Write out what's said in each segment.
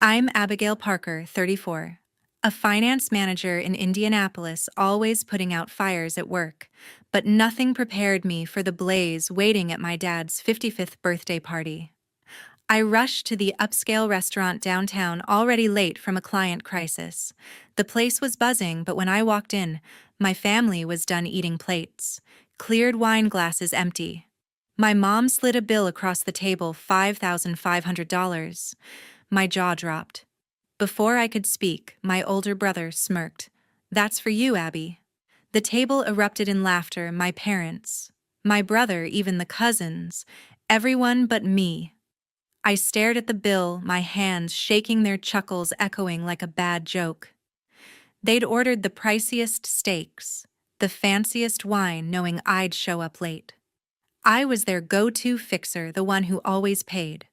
I'm Abigail Parker, 34, a finance manager in Indianapolis, always putting out fires at work. But nothing prepared me for the blaze waiting at my dad's 55th birthday party. I rushed to the upscale restaurant downtown, already late from a client crisis. The place was buzzing, but when I walked in, my family was done eating plates, cleared wine glasses empty. My mom slid a bill across the table, $5,500. My jaw dropped. Before I could speak, my older brother smirked. "That's for you, Abby." The table erupted in laughter, my parents, my brother, even the cousins, everyone but me. I stared at the bill, my hands shaking, their chuckles echoing like a bad joke. They'd ordered the priciest steaks, the fanciest wine, knowing I'd show up late. I was their go-to fixer, the one who always paid.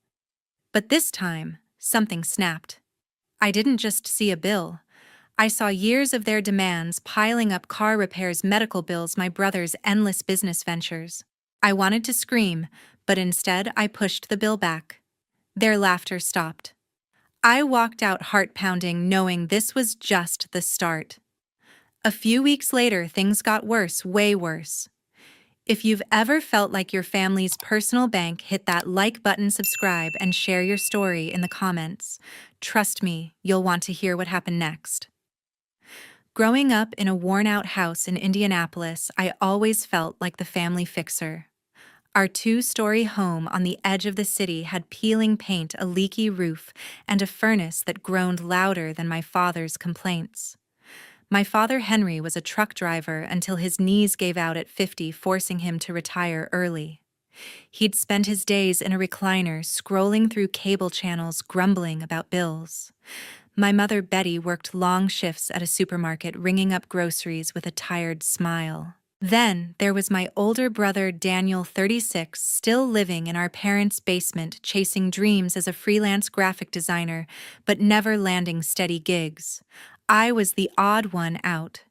But this time, something snapped. I didn't just see a bill. I saw years of their demands piling up: car repairs, medical bills, my brother's endless business ventures. I wanted to scream, but instead I pushed the bill back. Their laughter stopped. I walked out heart-pounding, knowing this was just the start. A few weeks later, things got worse, way worse. If you've ever felt like your family's personal bank, hit that like button, subscribe, and share your story in the comments. Trust me, you'll want to hear what happened next. Growing up in a worn-out house in Indianapolis, I always felt like the family fixer. Our two-story home on the edge of the city had peeling paint, a leaky roof, and a furnace that groaned louder than my father's complaints. My father, Henry, was a truck driver until his knees gave out at 50, forcing him to retire early. He'd spend his days in a recliner, scrolling through cable channels, grumbling about bills. My mother, Betty, worked long shifts at a supermarket, ringing up groceries with a tired smile. Then there was my older brother, Daniel, 36, still living in our parents' basement, chasing dreams as a freelance graphic designer, but never landing steady gigs. I was the odd one out.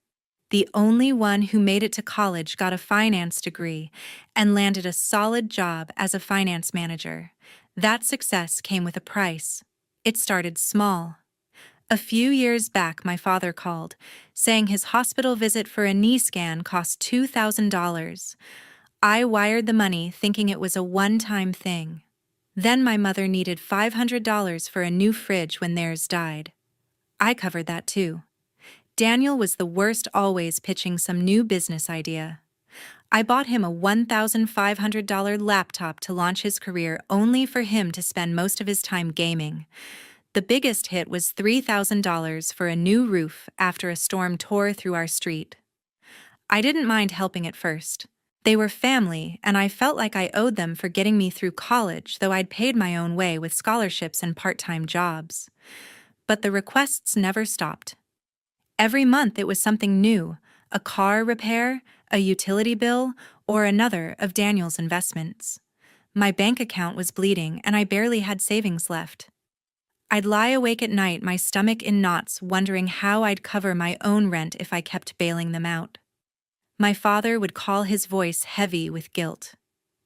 The only one who made it to college, got a finance degree, and landed a solid job as a finance manager. That success came with a price. It started small. A few years back, my father called, saying his hospital visit for a knee scan cost $2,000. I wired the money, thinking it was a one-time thing. Then my mother needed $500 for a new fridge when theirs died. I covered that too. Daniel was the worst, always pitching some new business idea. I bought him a $1,500 laptop to launch his career, only for him to spend most of his time gaming. The biggest hit was $3,000 for a new roof after a storm tore through our street. I didn't mind helping at first. They were family, and I felt like I owed them for getting me through college, though I'd paid my own way with scholarships and part-time jobs. But the requests never stopped. Every month it was something new: a car repair, a utility bill, or another of Daniel's investments. My bank account was bleeding, and I barely had savings left. I'd lie awake at night, my stomach in knots, wondering how I'd cover my own rent if I kept bailing them out. My father would call, his voice heavy with guilt.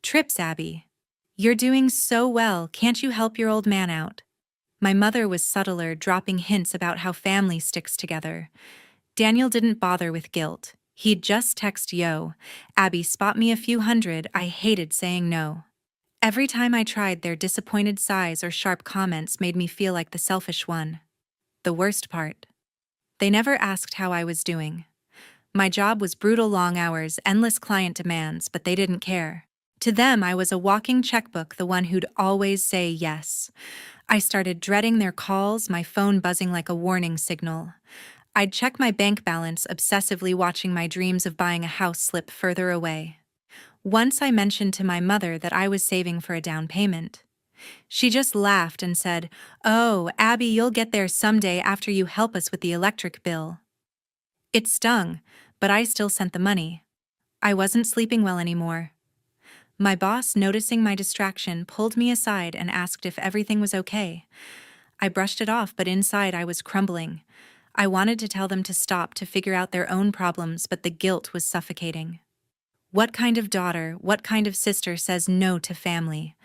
"Trips, Abby. You're doing so well, can't you help your old man out?" My mother was subtler, dropping hints about how family sticks together. Daniel didn't bother with guilt. He'd just text, "Yo, Abby, spot me a few hundred." I hated saying no. Every time I tried, their disappointed sighs or sharp comments made me feel like the selfish one. The worst part: they never asked how I was doing. My job was brutal: long hours, endless client demands, but they didn't care. To them, I was a walking checkbook, the one who'd always say yes. I started dreading their calls, my phone buzzing like a warning signal. I'd check my bank balance, obsessively watching my dreams of buying a house slip further away. Once I mentioned to my mother that I was saving for a down payment. She just laughed and said, "Oh, Abby, you'll get there someday after you help us with the electric bill." It stung, but I still sent the money. I wasn't sleeping well anymore. My boss, noticing my distraction, pulled me aside and asked if everything was okay. I brushed it off, but inside I was crumbling. I wanted to tell them to stop, to figure out their own problems, but the guilt was suffocating. What kind of daughter, what kind of sister says no to family?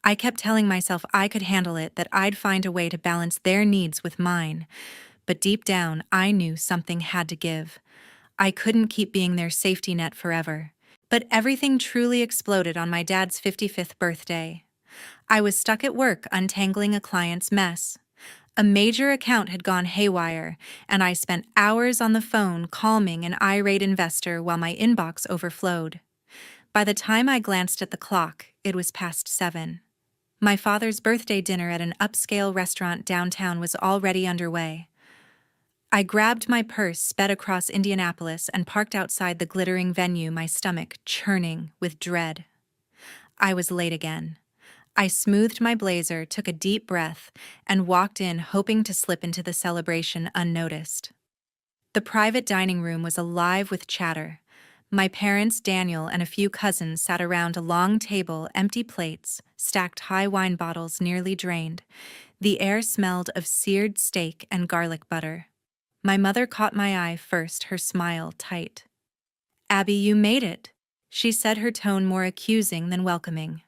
I kept telling myself I could handle it, that I'd find a way to balance their needs with mine. But deep down, I knew something had to give. I couldn't keep being their safety net forever. But everything truly exploded on my dad's 55th birthday. I was stuck at work untangling a client's mess. A major account had gone haywire, and I spent hours on the phone calming an irate investor while my inbox overflowed. By the time I glanced at the clock, it was past 7. My father's birthday dinner at an upscale restaurant downtown was already underway. I grabbed my purse, sped across Indianapolis, and parked outside the glittering venue, my stomach churning with dread. I was late again. I smoothed my blazer, took a deep breath, and walked in, hoping to slip into the celebration unnoticed. The private dining room was alive with chatter. My parents, Daniel, and a few cousins sat around a long table, empty plates, stacked high wine bottles nearly drained. The air smelled of seared steak and garlic butter. My mother caught my eye first, her smile tight. "Abby, you made it," she said, her tone more accusing than welcoming.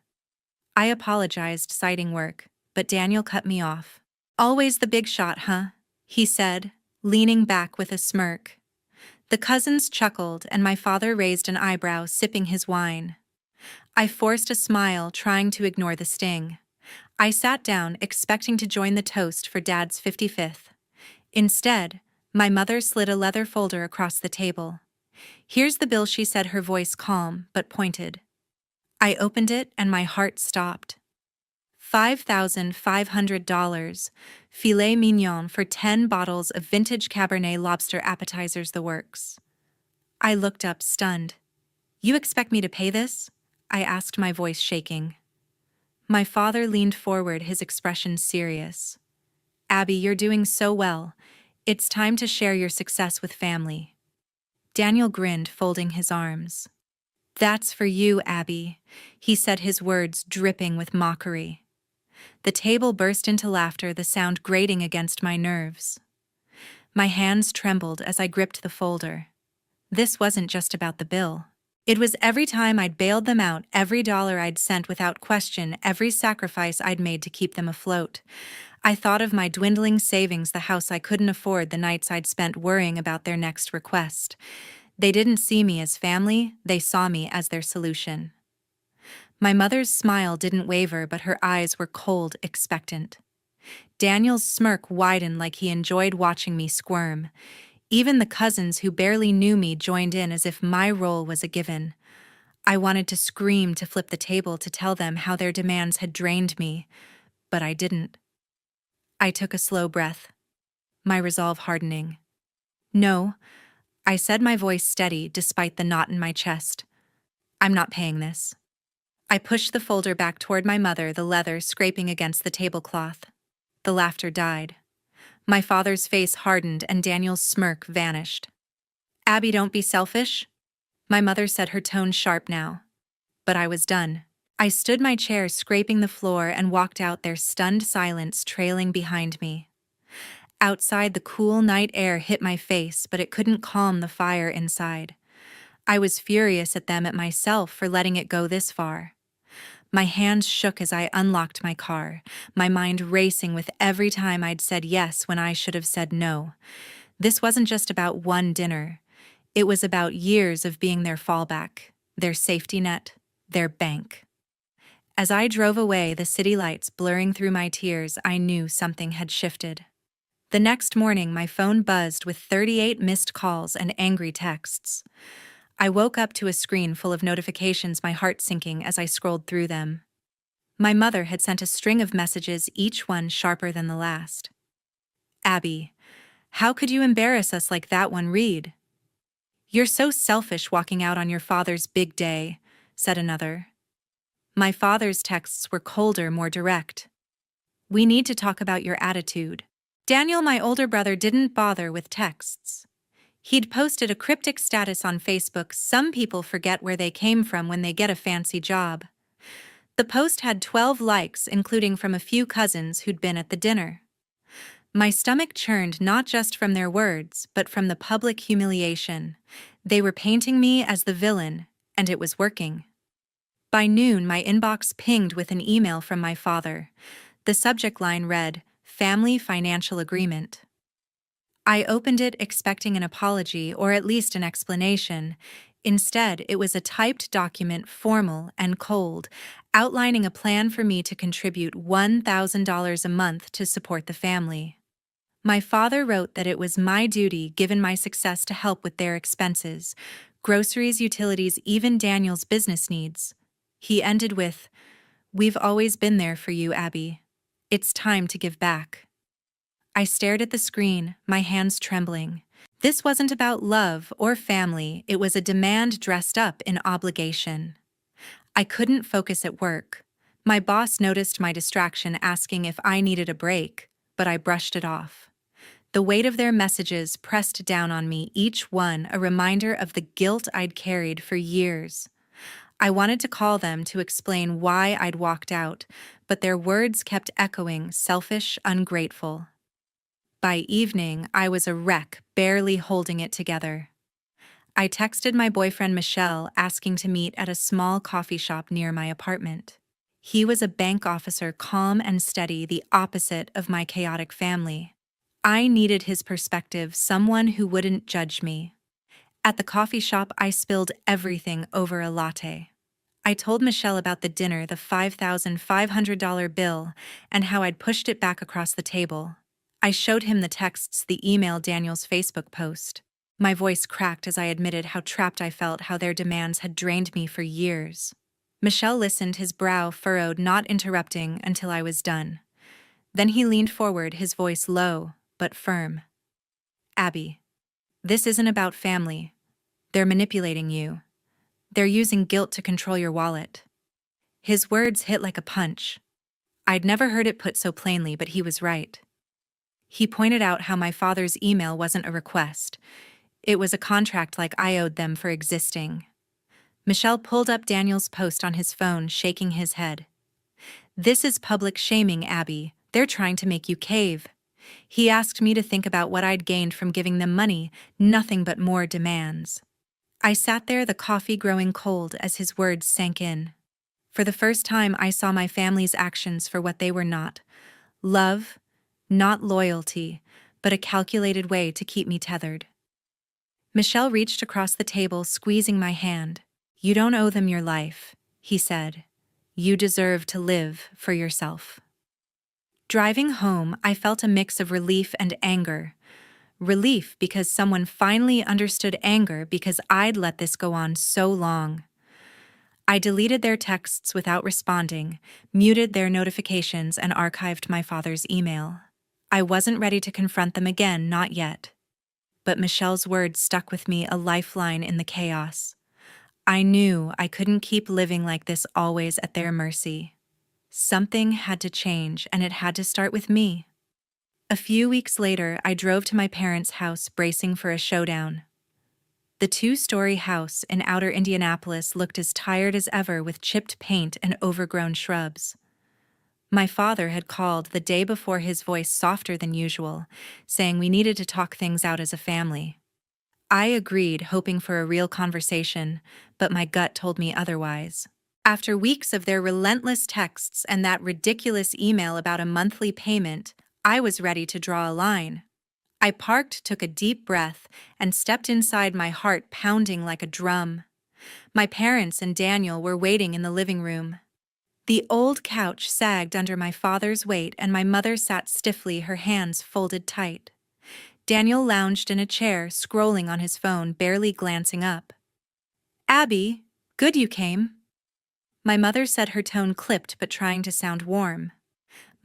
I apologized, citing work, but Daniel cut me off. "Always the big shot, huh?" he said, leaning back with a smirk. The cousins chuckled, and my father raised an eyebrow, sipping his wine. I forced a smile, trying to ignore the sting. I sat down, expecting to join the toast for Dad's 55th. Instead, my mother slid a leather folder across the table. "Here's the bill," she said, her voice calm but pointed. I opened it and my heart stopped. $5,500, filet mignon for 10 bottles of vintage Cabernet lobster appetizers, the works. I looked up, stunned. "You expect me to pay this?" I asked, my voice shaking. My father leaned forward, his expression serious. "Abby, you're doing so well. It's time to share your success with family." Daniel grinned, folding his arms. "That's for you, Abby," he said, his words dripping with mockery. The table burst into laughter, the sound grating against my nerves. My hands trembled as I gripped the folder. This wasn't just about the bill. It was every time I'd bailed them out, every dollar I'd sent without question, every sacrifice I'd made to keep them afloat. I thought of my dwindling savings, the house I couldn't afford, the nights I'd spent worrying about their next request. They didn't see me as family, they saw me as their solution. My mother's smile didn't waver, but her eyes were cold, expectant. Daniel's smirk widened like he enjoyed watching me squirm. Even the cousins who barely knew me joined in as if my role was a given. I wanted to scream, to flip the table, to tell them how their demands had drained me, but I didn't. I took a slow breath, my resolve hardening. "No," I said, my voice steady despite the knot in my chest. "I'm not paying this." I pushed the folder back toward my mother, the leather scraping against the tablecloth. The laughter died. My father's face hardened and Daniel's smirk vanished. "Abby, don't be selfish," my mother said, her tone sharp now. But I was done. I stood my chair, scraping the floor, and walked out, their stunned silence trailing behind me. Outside, the cool night air hit my face, but it couldn't calm the fire inside. I was furious at them, at myself, for letting it go this far. My hands shook as I unlocked my car, my mind racing with every time I'd said yes when I should have said no. This wasn't just about one dinner. It was about years of being their fallback, their safety net, their bank. As I drove away, the city lights blurring through my tears, I knew something had shifted. The next morning, my phone buzzed with 38 missed calls and angry texts. I woke up to a screen full of notifications, my heart sinking as I scrolled through them. My mother had sent a string of messages, each one sharper than the last. "Abby, how could you embarrass us like that?" one read. "You're so selfish walking out on your father's big day," said another. My father's texts were colder, more direct. "We need to talk about your attitude." Daniel, my older brother, didn't bother with texts. He'd posted a cryptic status on Facebook: "Some people forget where they came from when they get a fancy job." The post had 12 likes, including from a few cousins who'd been at the dinner. My stomach churned, not just from their words, but from the public humiliation. They were painting me as the villain, and it was working. By noon, my inbox pinged with an email from my father. The subject line read, "Family Financial Agreement." I opened it expecting an apology or at least an explanation. Instead, it was a typed document, formal and cold, outlining a plan for me to contribute $1,000 a month to support the family. My father wrote that it was my duty, given my success, to help with their expenses, groceries, utilities, even Daniel's business needs. He ended with, "We've always been there for you, Abby. It's time to give back." I stared at the screen, my hands trembling. This wasn't about love or family, it was a demand dressed up in obligation. I couldn't focus at work. My boss noticed my distraction, asking if I needed a break, but I brushed it off. The weight of their messages pressed down on me, each one a reminder of the guilt I'd carried for years. I wanted to call them to explain why I'd walked out, but their words kept echoing, selfish, ungrateful. By evening, I was a wreck, barely holding it together. I texted my boyfriend Michelle, asking to meet at a small coffee shop near my apartment. He was a bank officer, calm and steady, the opposite of my chaotic family. I needed his perspective, someone who wouldn't judge me. At the coffee shop, I spilled everything over a latte. I told Michelle about the dinner, the $5,500 bill, and how I'd pushed it back across the table. I showed him the texts, the email, Daniel's Facebook post. My voice cracked as I admitted how trapped I felt, how their demands had drained me for years. Michelle listened, his brow furrowed, not interrupting until I was done. Then he leaned forward, his voice low but firm. "Abby, this isn't about family. They're manipulating you. They're using guilt to control your wallet." His words hit like a punch. I'd never heard it put so plainly, but he was right. He pointed out how my father's email wasn't a request. It was a contract, like I owed them for existing. Michelle pulled up Daniel's post on his phone, shaking his head. "This is public shaming, Abby. They're trying to make you cave." He asked me to think about what I'd gained from giving them money, nothing but more demands. I sat there, the coffee growing cold as his words sank in. For the first time, I saw my family's actions for what they were not. Love, not loyalty, but a calculated way to keep me tethered. Michelle reached across the table, squeezing my hand. "You don't owe them your life," he said. "You deserve to live for yourself." Driving home, I felt a mix of relief and anger. Relief because someone finally understood, anger because I'd let this go on so long. I deleted their texts without responding, muted their notifications, and archived my father's email. I wasn't ready to confront them again, not yet. But Michelle's words stuck with me, a lifeline in the chaos. I knew I couldn't keep living like this, always at their mercy. Something had to change, and it had to start with me. A few weeks later, I drove to my parents' house, bracing for a showdown. The two-story house in outer Indianapolis looked as tired as ever, with chipped paint and overgrown shrubs. My father had called the day before, his voice softer than usual, saying we needed to talk things out as a family. I agreed, hoping for a real conversation, but my gut told me otherwise. After weeks of their relentless texts and that ridiculous email about a monthly payment, I was ready to draw a line. I parked, took a deep breath, and stepped inside, my heart pounding like a drum. My parents and Daniel were waiting in the living room. The old couch sagged under my father's weight, and my mother sat stiffly, her hands folded tight. Daniel lounged in a chair, scrolling on his phone, barely glancing up. "Abby, good you came." My mother said, her tone clipped but trying to sound warm.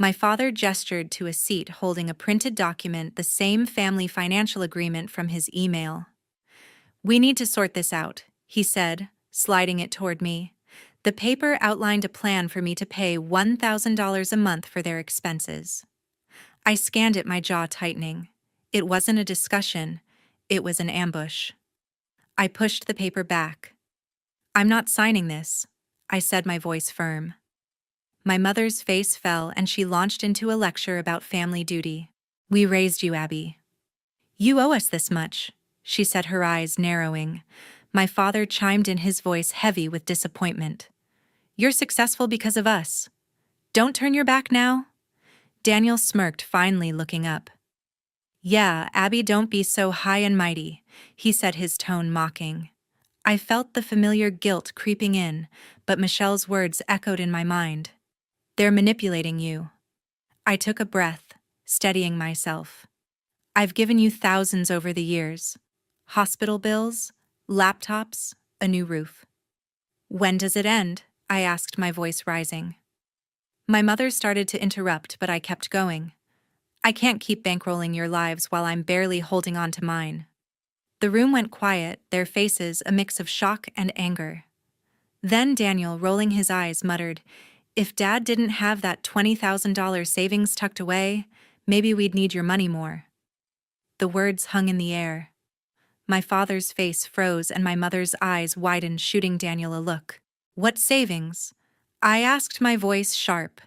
My father gestured to a seat, holding a printed document, the same family financial agreement from his email. "We need to sort this out," he said, sliding it toward me. The paper outlined a plan for me to pay $1,000 a month for their expenses. I scanned it, my jaw tightening. It wasn't a discussion, it was an ambush. I pushed the paper back. "I'm not signing this," I said, my voice firm. My mother's face fell, and she launched into a lecture about family duty. "We raised you, Abby. You owe us this much," she said, her eyes narrowing. My father chimed in, his voice heavy with disappointment. You're successful because of us. Don't turn your back now." Daniel smirked, finally looking up. "Yeah, Abby, don't be so high and mighty," he said, his tone mocking. I felt the familiar guilt creeping in, but Michelle's words echoed in my mind. "They're manipulating you." I took a breath, steadying myself. "I've given you thousands over the years. Hospital bills, laptops, a new roof. When does it end?" I asked, my voice rising. My mother started to interrupt, but I kept going. "I can't keep bankrolling your lives while I'm barely holding on to mine." The room went quiet, their faces a mix of shock and anger. Then Daniel, rolling his eyes, muttered, "If Dad didn't have that $20,000 savings tucked away, maybe we'd need your money more." The words hung in the air. My father's face froze and my mother's eyes widened, shooting Daniel a look. "What savings?" I asked, my voice sharp.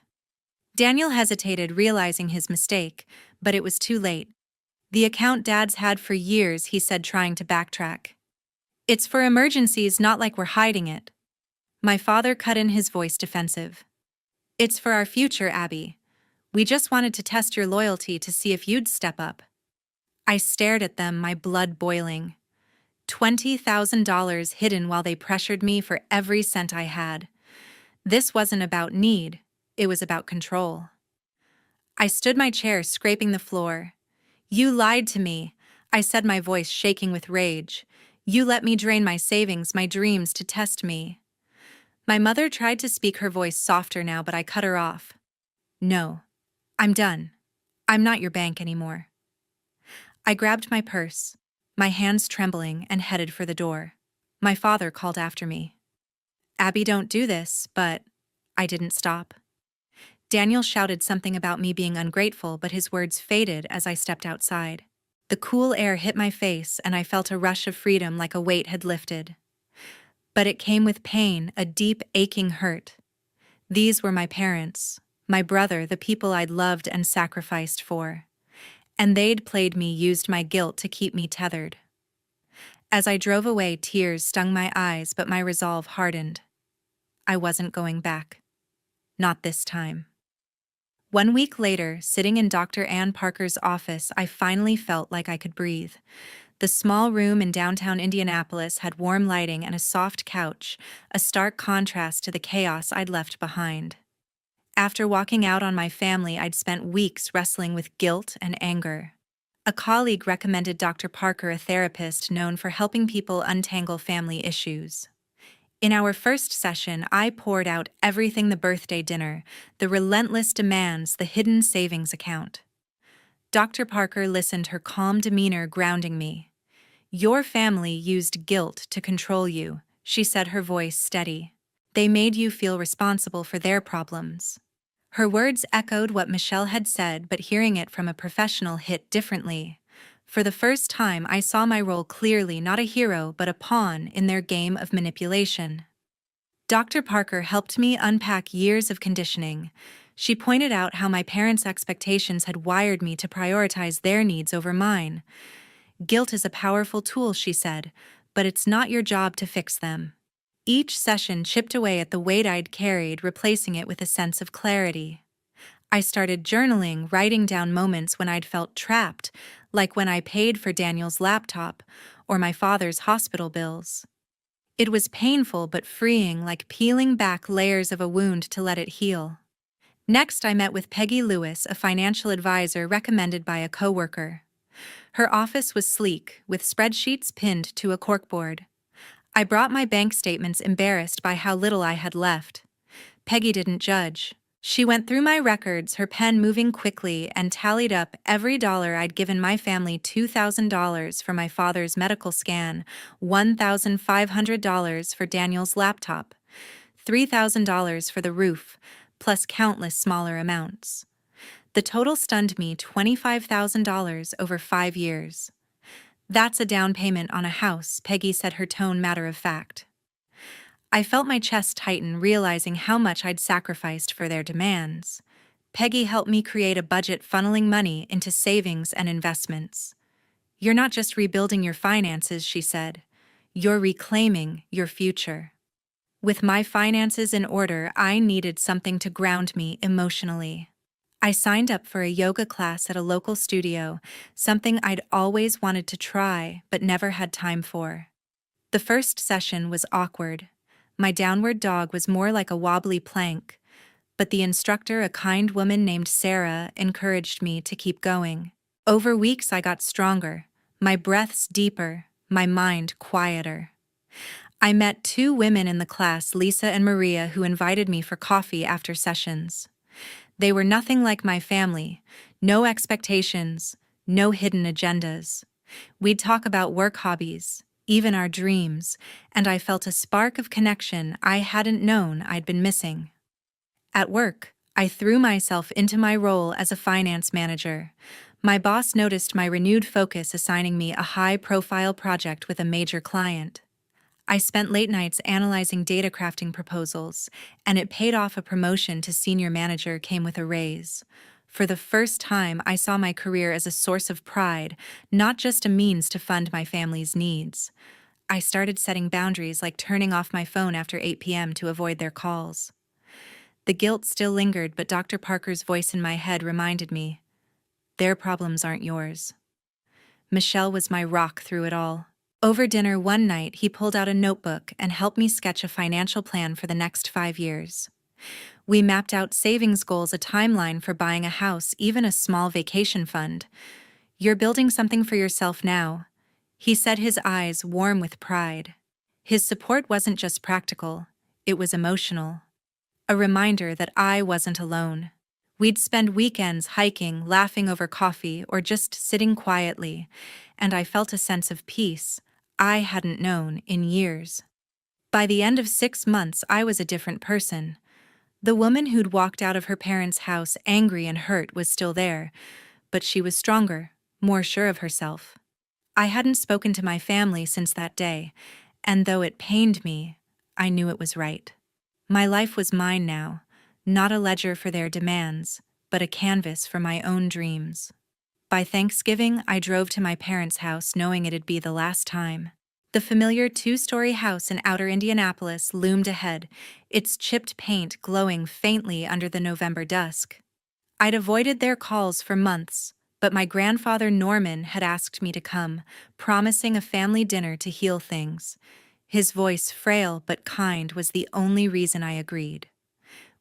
Daniel hesitated, realizing his mistake, but it was too late. "The account Dad's had for years," he said, trying to backtrack. "It's for emergencies, not like we're hiding it." My father cut in, his voice defensive. "It's for our future, Abby. We just wanted to test your loyalty to see if you'd step up." I stared at them, my blood boiling. $20,000 hidden while they pressured me for every cent I had. This wasn't about need, it was about control. I stood my chair, scraping the floor. "You lied to me," I said, my voice shaking with rage. "You let me drain my savings, my dreams, to test me." My mother tried to speak, her voice softer now, but I cut her off. "No, I'm done. I'm not your bank anymore." I grabbed my purse, my hands trembling, and headed for the door. My father called after me. "Abby, don't do this," but I didn't stop. Daniel shouted something about me being ungrateful, but his words faded as I stepped outside. The cool air hit my face, and I felt a rush of freedom, like a weight had lifted. But it came with pain, a deep, aching hurt. These were my parents, my brother, the people I'd loved and sacrificed for. And they'd played me, used my guilt to keep me tethered. As I drove away, tears stung my eyes, but my resolve hardened. I wasn't going back. Not this time. 1 week later, sitting in Dr. Ann Parker's office, I finally felt like I could breathe. The small room in downtown Indianapolis had warm lighting and a soft couch, a stark contrast to the chaos I'd left behind. After walking out on my family, I'd spent weeks wrestling with guilt and anger. A colleague recommended Dr. Parker, a therapist known for helping people untangle family issues. In our first session, I poured out everything: the birthday dinner, the relentless demands, the hidden savings account. Dr. Parker listened, her calm demeanor grounding me. "Your family used guilt to control you," she said, her voice steady. "They made you feel responsible for their problems." Her words echoed what Michelle had said, but hearing it from a professional hit differently. For the first time, I saw my role clearly, not a hero, but a pawn in their game of manipulation. Dr. Parker helped me unpack years of conditioning. She pointed out how my parents' expectations had wired me to prioritize their needs over mine. "Guilt is a powerful tool," she said, "but it's not your job to fix them." Each session chipped away at the weight I'd carried, replacing it with a sense of clarity. I started journaling, writing down moments when I'd felt trapped, like when I paid for Daniel's laptop or my father's hospital bills. It was painful but freeing, like peeling back layers of a wound to let it heal. Next, I met with Peggy Lewis, a financial advisor recommended by a coworker. Her office was sleek, with spreadsheets pinned to a corkboard. I brought my bank statements, embarrassed by how little I had left. Peggy didn't judge. She went through my records, her pen moving quickly, and tallied up every dollar I'd given my family: $2,000 for my father's medical scan, $1,500 for Daniel's laptop, $3,000 for the roof, plus countless smaller amounts. The total stunned me: $25,000 over 5 years. "That's a down payment on a house," Peggy said, her tone matter of fact. I felt my chest tighten, realizing how much I'd sacrificed for their demands. Peggy helped me create a budget, funneling money into savings and investments. "You're not just rebuilding your finances," she said. "You're reclaiming your future." With my finances in order, I needed something to ground me emotionally. I signed up for a yoga class at a local studio, something I'd always wanted to try but never had time for. The first session was awkward. My downward dog was more like a wobbly plank, but the instructor, a kind woman named Sarah, encouraged me to keep going. Over weeks, I got stronger, my breaths deeper, my mind quieter. I met two women in the class, Lisa and Maria, who invited me for coffee after sessions. They were nothing like my family, no expectations, no hidden agendas. We'd talk about work, hobbies, even our dreams, and I felt a spark of connection I hadn't known I'd been missing. At work, I threw myself into my role as a finance manager. My boss noticed my renewed focus, assigning me a high-profile project with a major client. I spent late nights analyzing data crafting proposals, and it paid off. A promotion to senior manager came with a raise. For the first time, I saw my career as a source of pride, not just a means to fund my family's needs. I started setting boundaries, like turning off my phone after 8 p.m. to avoid their calls. The guilt still lingered, but Dr. Parker's voice in my head reminded me, their problems aren't yours. Michelle was my rock through it all. Over dinner one night, he pulled out a notebook and helped me sketch a financial plan for the next 5 years. We mapped out savings goals, a timeline for buying a house, even a small vacation fund. You're building something for yourself now, he said, his eyes warm with pride. His support wasn't just practical, it was emotional. A reminder that I wasn't alone. We'd spend weekends hiking, laughing over coffee, or just sitting quietly, and I felt a sense of peace I hadn't known in years. By the end of 6 months, I was a different person. The woman who'd walked out of her parents' house angry and hurt was still there, but she was stronger, more sure of herself. I hadn't spoken to my family since that day, and though it pained me, I knew it was right. My life was mine now, not a ledger for their demands, but a canvas for my own dreams. By Thanksgiving, I drove to my parents' house knowing it'd be the last time. The familiar 2-story house in outer Indianapolis loomed ahead, its chipped paint glowing faintly under the November dusk. I'd avoided their calls for months, but my grandfather Norman had asked me to come, promising a family dinner to heal things. His voice, frail but kind, was the only reason I agreed.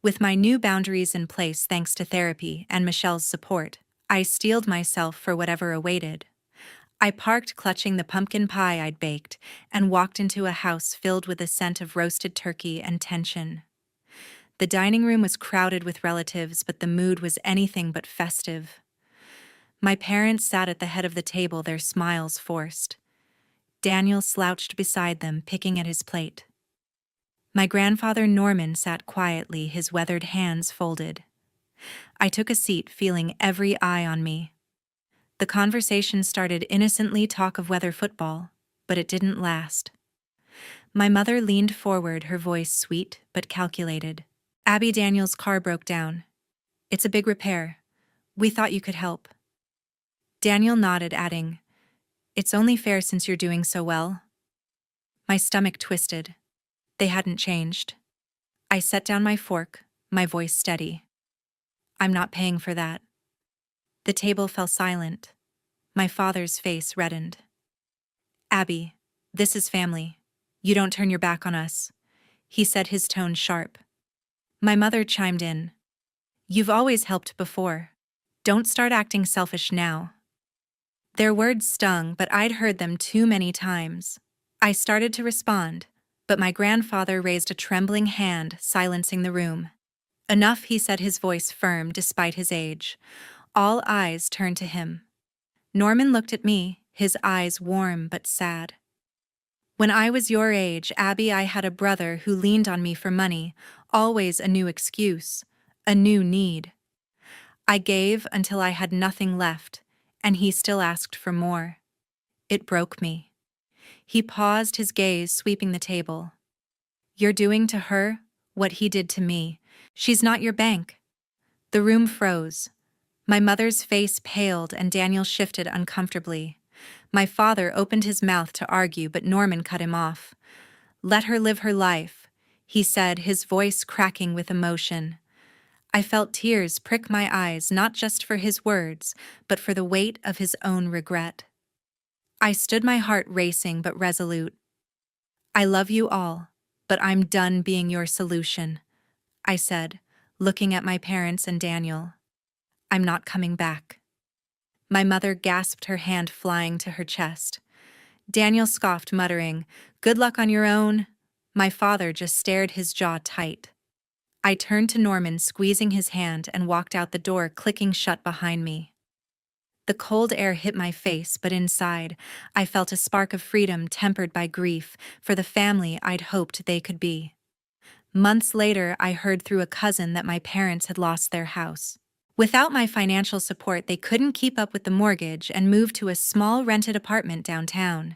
With my new boundaries in place thanks to therapy and Michelle's support, I steeled myself for whatever awaited. I parked, clutching the pumpkin pie I'd baked, and walked into a house filled with the scent of roasted turkey and tension. The dining room was crowded with relatives, but the mood was anything but festive. My parents sat at the head of the table, their smiles forced. Daniel slouched beside them, picking at his plate. My grandfather Norman sat quietly, his weathered hands folded. I took a seat, feeling every eye on me. The conversation started innocently, talk of weather, football, but it didn't last. My mother leaned forward, her voice sweet but calculated. Abby, Daniel's car broke down. It's a big repair. We thought you could help. Daniel nodded, adding, it's only fair since you're doing so well. My stomach twisted. They hadn't changed. I set down my fork, my voice steady. I'm not paying for that. The table fell silent. My father's face reddened. Abby, this is family. You don't turn your back on us, he said, his tone sharp. My mother chimed in. You've always helped before. Don't start acting selfish now. Their words stung, but I'd heard them too many times. I started to respond, but my grandfather raised a trembling hand, silencing the room. Enough, he said, his voice firm despite his age. All eyes turned to him. Norman looked at me, his eyes warm but sad. When I was your age, Abby, I had a brother who leaned on me for money, always a new excuse, a new need. I gave until I had nothing left, and he still asked for more. It broke me. He paused, his gaze sweeping the table. You're doing to her what he did to me. She's not your bank. The room froze. My mother's face paled and Daniel shifted uncomfortably. My father opened his mouth to argue, but Norman cut him off. Let her live her life, he said, his voice cracking with emotion. I felt tears prick my eyes, not just for his words, but for the weight of his own regret. I stood, my heart racing but resolute. I love you all, but I'm done being your solution, I said, looking at my parents and Daniel. I'm not coming back. My mother gasped, her hand flying to her chest. Daniel scoffed, muttering, "Good luck on your own." My father just stared, his jaw tight. I turned to Norman, squeezing his hand, and walked out the door, clicking shut behind me. The cold air hit my face, but inside, I felt a spark of freedom tempered by grief for the family I'd hoped they could be. Months later, I heard through a cousin that my parents had lost their house. Without my financial support, they couldn't keep up with the mortgage and moved to a small rented apartment downtown.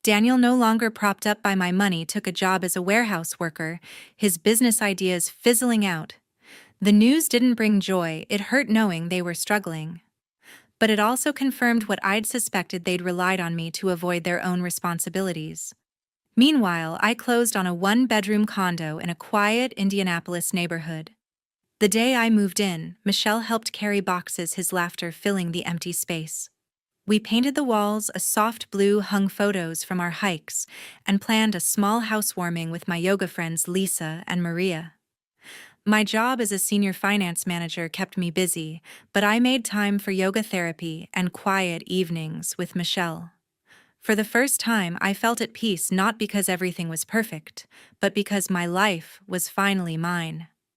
Daniel, no longer propped up by my money, took a job as a warehouse worker, his business ideas fizzling out. The news didn't bring joy, it hurt knowing they were struggling. But it also confirmed what I'd suspected: they'd relied on me to avoid their own responsibilities. Meanwhile, I closed on a one-bedroom condo in a quiet Indianapolis neighborhood. The day I moved in, Michelle helped carry boxes, his laughter filling the empty space. We painted the walls a soft blue, hung photos from our hikes, and planned a small housewarming with my yoga friends Lisa and Maria. My job as a senior finance manager kept me busy, but I made time for yoga therapy and quiet evenings with Michelle. For the first time, I felt at peace, not because everything was perfect, but because my life was finally mine.